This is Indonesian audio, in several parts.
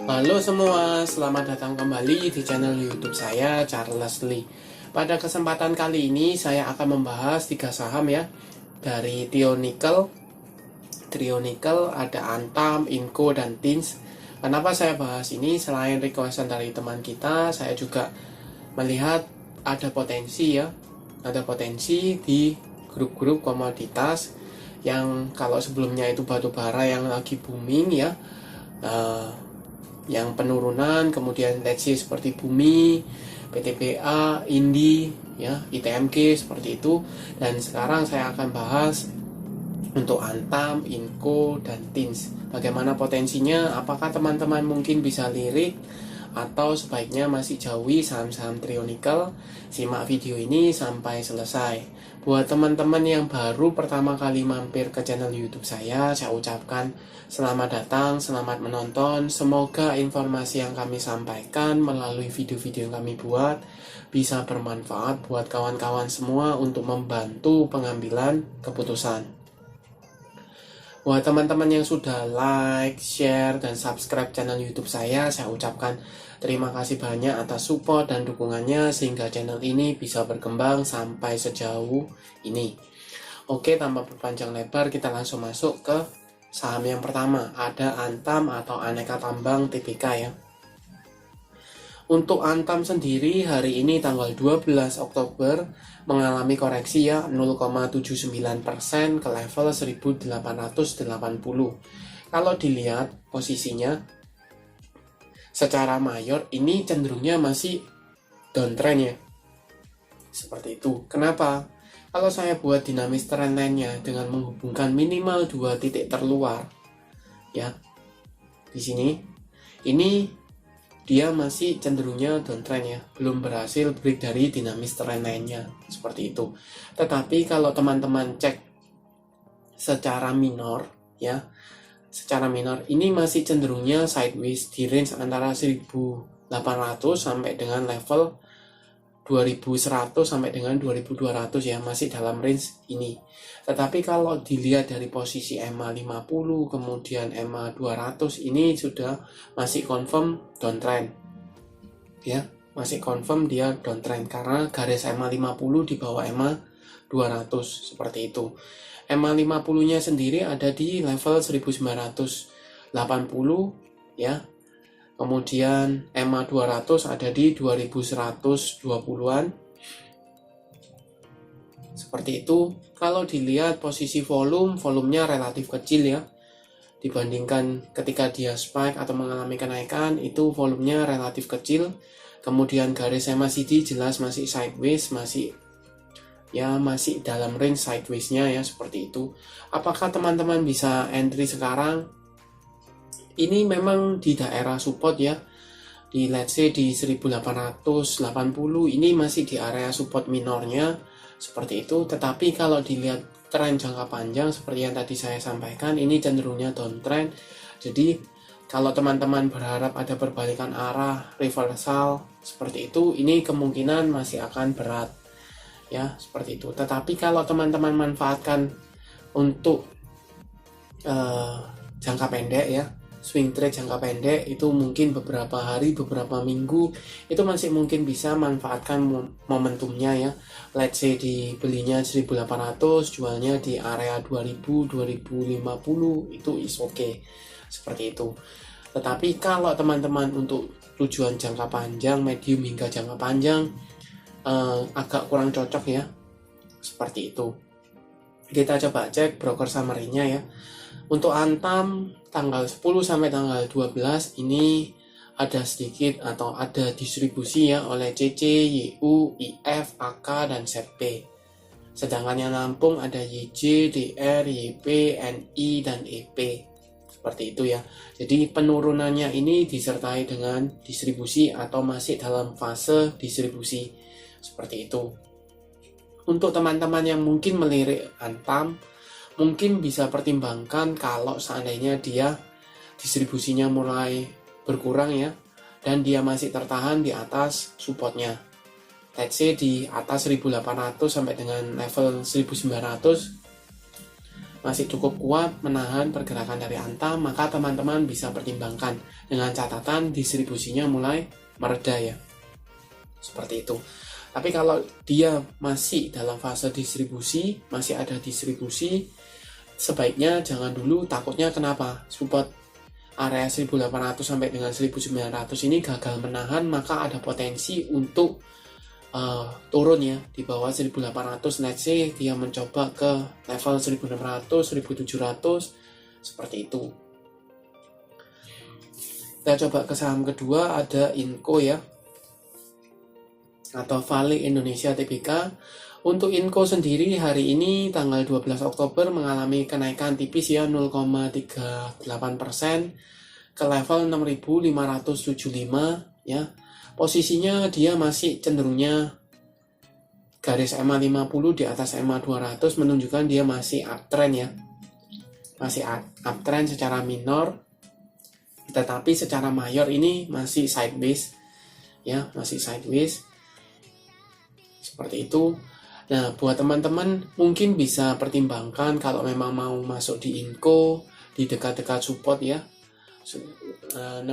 Halo semua, selamat datang kembali di channel YouTube saya, Charles Lee. Pada kesempatan kali ini saya akan membahas 3 saham ya, dari Trio Nickel, ada Antam, Inco, dan Tins. Kenapa saya bahas ini? Selain requestan dari teman kita, saya juga melihat ada potensi ya, ada potensi di grup-grup komoditas yang kalau sebelumnya itu batu bara yang lagi booming ya, yang penurunan, kemudian let's say seperti Bumi, PTBA, Indi, ya, ITMG seperti itu. Dan sekarang saya akan bahas untuk Antam, Inco, dan Tins. Bagaimana potensinya? Apakah teman-teman mungkin bisa lirik atau sebaiknya masih jauhi saham-saham Trio Nickel? Simak video ini sampai selesai. Buat teman-teman yang baru pertama kali mampir ke channel YouTube saya ucapkan selamat datang, selamat menonton. Semoga informasi yang kami sampaikan melalui video-video yang kami buat bisa bermanfaat buat kawan-kawan semua untuk membantu pengambilan keputusan. Buat teman-teman yang sudah like, share, dan subscribe channel YouTube saya ucapkan terima kasih banyak atas support dan dukungannya sehingga channel ini bisa berkembang sampai sejauh ini. Oke, tanpa berpanjang lebar, kita langsung masuk ke saham yang pertama. Ada Antam atau Aneka Tambang Tbk ya. Untuk Antam sendiri hari ini tanggal 12 Oktober mengalami koreksi ya 0,79% ke level 1880. Kalau dilihat posisinya secara mayor ini cenderungnya masih downtrend ya. Seperti itu. Kenapa? Kalau saya buat dinamis trendline-nya dengan menghubungkan minimal 2 titik terluar ya. Di sini ini dia masih cenderungnya downtrend ya, belum berhasil break dari dinamis trendline-nya seperti itu. Tetapi kalau teman-teman cek secara minor ya, secara minor ini masih cenderungnya sideways di range antara 1800 sampai dengan level 2100 sampai dengan 2200 ya, masih dalam range ini. Tetapi kalau dilihat dari posisi EMA 50 kemudian EMA 200 ini sudah masih confirm downtrend ya, masih confirm dia downtrend karena garis EMA 50 di bawah EMA 200 seperti itu. EMA 50 nya sendiri ada di level 1980 ya. Kemudian EMA 200 ada di 2120-an. Seperti itu. Kalau dilihat posisi volumenya relatif kecil ya. Dibandingkan ketika dia spike atau mengalami kenaikan, itu volumenya relatif kecil. Kemudian garis MACD jelas masih sideways, masih dalam range sideways-nya ya, seperti itu. Apakah teman-teman bisa entry sekarang? Ini memang di daerah support ya, di let's say di 1880 ini masih di area support minornya seperti itu. Tetapi kalau dilihat tren jangka panjang seperti yang tadi saya sampaikan, ini cenderungnya downtrend. Jadi kalau teman-teman berharap ada perbalikan arah, reversal seperti itu, ini kemungkinan masih akan berat ya, seperti itu. Tetapi kalau teman-teman manfaatkan untuk jangka pendek ya, swing trade jangka pendek, itu mungkin beberapa hari, beberapa minggu itu masih mungkin bisa manfaatkan momentumnya ya. Let's say dibelinya 1800, jualnya di area 2000, 2050, itu is okay. Seperti itu. Tetapi kalau teman-teman untuk tujuan jangka panjang, medium hingga jangka panjang agak kurang cocok ya. Seperti itu. Kita coba cek broker summary-nya ya. Untuk Antam tanggal 10 sampai tanggal 12 ini ada sedikit atau ada distribusi ya oleh CC, YU, IF, AK, dan ZP. Sedangkan yang nampung ada YJ, DR, YP, NI, dan EP. Seperti itu ya. Jadi penurunannya ini disertai dengan distribusi atau masih dalam fase distribusi. Seperti itu. Untuk teman-teman yang mungkin melirik Antam, mungkin bisa pertimbangkan kalau seandainya dia distribusinya mulai berkurang ya, dan dia masih tertahan di atas supportnya. Let's say di atas 1800 sampai dengan level 1900 masih cukup kuat menahan pergerakan dari Antam, maka teman-teman bisa pertimbangkan dengan catatan distribusinya mulai mereda ya. Seperti itu. Tapi kalau dia masih dalam fase distribusi, masih ada distribusi, sebaiknya jangan dulu. Takutnya kenapa? Support area 1800 sampai dengan 1900 ini gagal menahan, maka ada potensi untuk turun ya di bawah 1800. Let's say dia mencoba ke level 1600, 1700 seperti itu. Kita coba ke saham kedua, ada Inco ya, atau Vale Indonesia Tbk. Untuk Inco sendiri hari ini tanggal 12 Oktober mengalami kenaikan tipis ya 0,38% ke level 6.575 ya. Posisinya dia masih cenderungnya garis EMA 50 di atas EMA 200 menunjukkan dia masih uptrend ya. Masih uptrend secara minor, tetapi secara mayor ini masih sideways ya, masih sideways. Seperti itu. Nah, buat teman-teman mungkin bisa pertimbangkan kalau memang mau masuk di Inco di dekat-dekat support ya, 6.200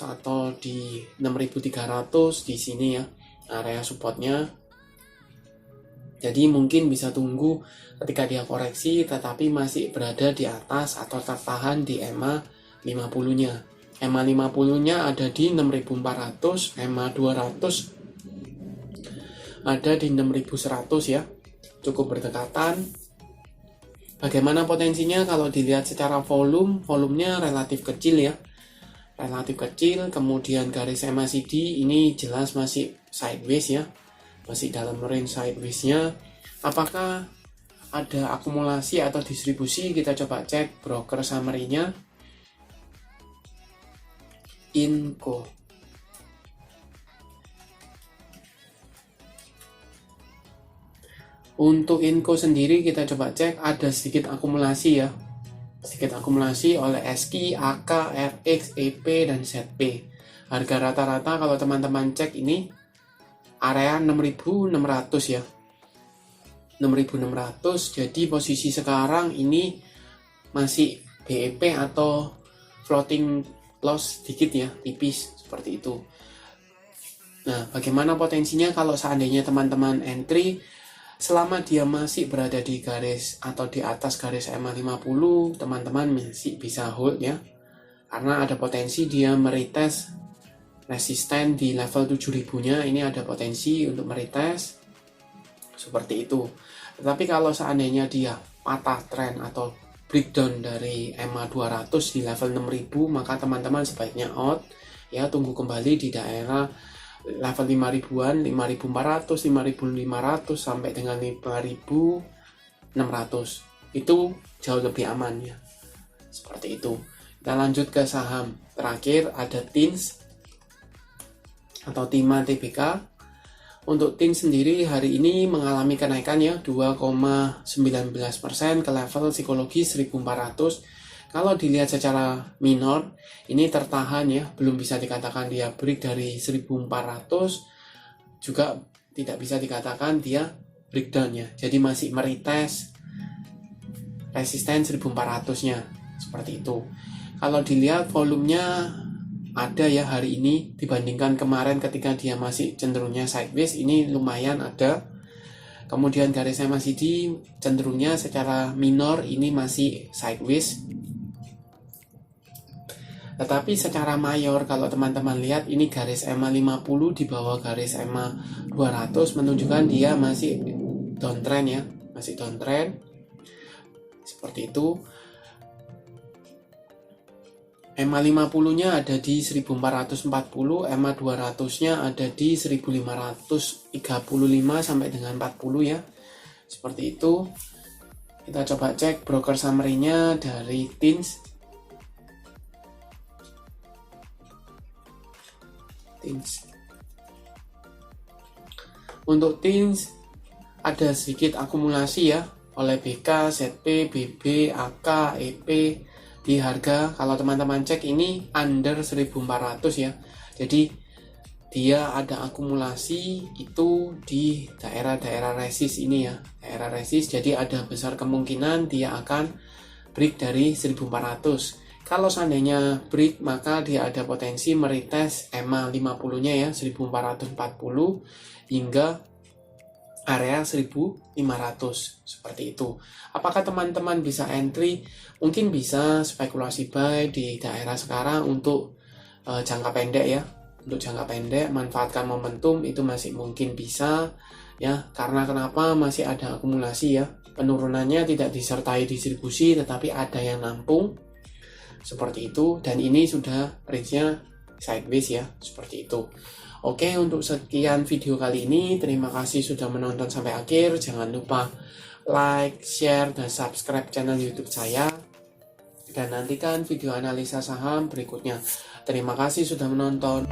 atau di 6.300 di sini ya area supportnya. Jadi mungkin bisa tunggu ketika dia koreksi tetapi masih berada di atas atau tertahan di EMA 50-nya. EMA 50-nya ada di 6.400, EMA 200 ada di 6.100 ya, cukup berdekatan. Bagaimana potensinya? Kalau dilihat secara volumenya relatif kecil ya, relatif kecil. Kemudian garis MACD ini jelas masih sideways ya, masih dalam range sideways-nya. Apakah ada akumulasi atau distribusi? Kita coba cek broker summary-nya. Inco. Untuk Inco sendiri kita coba cek, ada sedikit akumulasi ya, sedikit akumulasi oleh SKI, AK, RX, EP, dan ZP. Harga rata-rata kalau teman-teman cek ini area 6.600 ya, 6.600. Jadi posisi sekarang ini masih BEP atau floating loss sedikit ya, tipis seperti itu. Nah, bagaimana potensinya kalau seandainya teman-teman entry? Selama dia masih berada di garis atau di atas garis EMA 50, teman-teman masih bisa hold ya. Karena ada potensi dia meretest resisten di level 7000-nya, ini ada potensi untuk meretest seperti itu. Tetapi kalau seandainya dia patah tren atau breakdown dari EMA 200 di level 6000, maka teman-teman sebaiknya out ya, tunggu kembali di daerah level 5.000-an, 5.400, 5.500 sampai dengan 5.600. Itu jauh lebih aman ya. Seperti itu. Kita lanjut ke saham terakhir, ada TINS atau Tima Tbk. Untuk TINS sendiri hari ini mengalami kenaikan ya 2,19% ke level psikologi 1.400. Kalau dilihat secara minor, ini tertahan ya, belum bisa dikatakan dia break dari 1.400, juga tidak bisa dikatakan dia breakdown ya. Jadi masih meretest resisten 1.400-nya, seperti itu. Kalau dilihat volumenya ada ya hari ini, dibandingkan kemarin ketika dia masih cenderungnya sideways, ini lumayan ada. Kemudian garis MACD cenderungnya secara minor ini masih sideways. Tetapi secara mayor kalau teman-teman lihat ini garis EMA 50 di bawah garis EMA 200 menunjukkan dia masih downtrend ya, masih downtrend. Seperti itu. EMA 50-nya ada di 1440, EMA 200-nya ada di 1535 sampai dengan 40 ya. Seperti itu. Kita coba cek broker summary-nya dari TINS. Untuk TINS ada sedikit akumulasi ya oleh BK, ZP, BB, AK, EP di harga. Kalau teman-teman cek ini under 1.400 ya. Jadi dia ada akumulasi itu di daerah-daerah resist ini ya, daerah resist, jadi ada besar kemungkinan dia akan break dari 1400. Kalau seandainya break, maka dia ada potensi meretest EMA 50-nya ya, 1440 hingga area 1500 seperti itu. Apakah teman-teman bisa entry? Mungkin bisa spekulasi buy di daerah sekarang untuk jangka pendek ya. Untuk jangka pendek manfaatkan momentum itu masih mungkin bisa ya, karena kenapa? Masih ada akumulasi ya. Penurunannya tidak disertai distribusi tetapi ada yang nampung seperti itu, dan ini sudah range-nya sideways ya, seperti itu. Oke, untuk sekian video kali ini, terima kasih sudah menonton sampai akhir. Jangan lupa like, share, dan subscribe channel YouTube saya, dan nantikan video analisa saham berikutnya. Terima kasih sudah menonton.